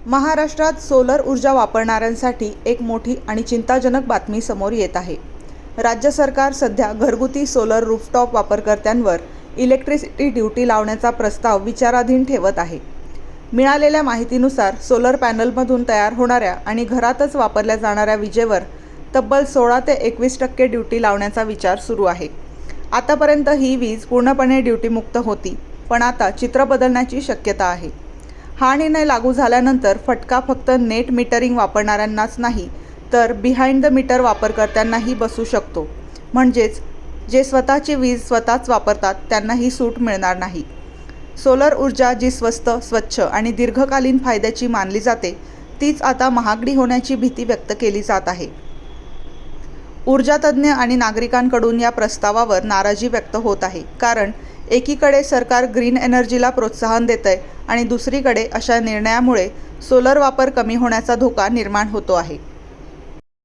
महाराष्ट्रात सोलर ऊर्जा वापरणाऱ्यांसाठी एक मोठी आणि चिंताजनक बातमी समोर येत आहे। राज्य सरकार सध्या घरगुती सोलर रूफटॉप वापरकर्त्यांवर इलेक्ट्रिसिटी ड्यूटी लावण्याचा प्रस्ताव विचाराधीन ठेवत आहे। मिळालेल्या माहितीनुसार सोलर पॅनलमधून तयार होणाऱ्या आणि घरातच वापरल्या जाणाऱ्या विजेवर तब्बल 16 ते 21% ड्यूटी लावण्याचा विचार सुरू आहे। आतापर्यंत ही वीज पूर्णपणे ड्यूटीमुक्त होती, पण आता चित्र बदलण्याची शक्यता आहे। हा निर्णय लागू झाल्यानंतर फटका फक्त नेट मीटरिंग वापरणाऱ्यांनाच नाही, तर बिहाइंड द मीटर वापरकर्त्यांनाही बसू शकतो। म्हणजेच जे स्वतःची वीज स्वतःच वापरतात त्यांना ही सूट मिळणार नाही। सोलर ऊर्जा जी स्वस्त, स्वच्छ आणि दीर्घकालीन फायद्याची मानली जाते, तीच आता महागडी होण्याची भीती व्यक्त केली जात आहे। ऊर्जा तज्ज्ञ आणि नागरिकांकडून या प्रस्तावावर नाराजी व्यक्त होत आहे, कारण एकीकडे सरकार ग्रीन एनर्जीला प्रोत्साहन देतंय आणि दुसरीकडे अशा निर्णयामुळे सोलर वापर कमी होण्याचा धोका निर्माण होतो आहे।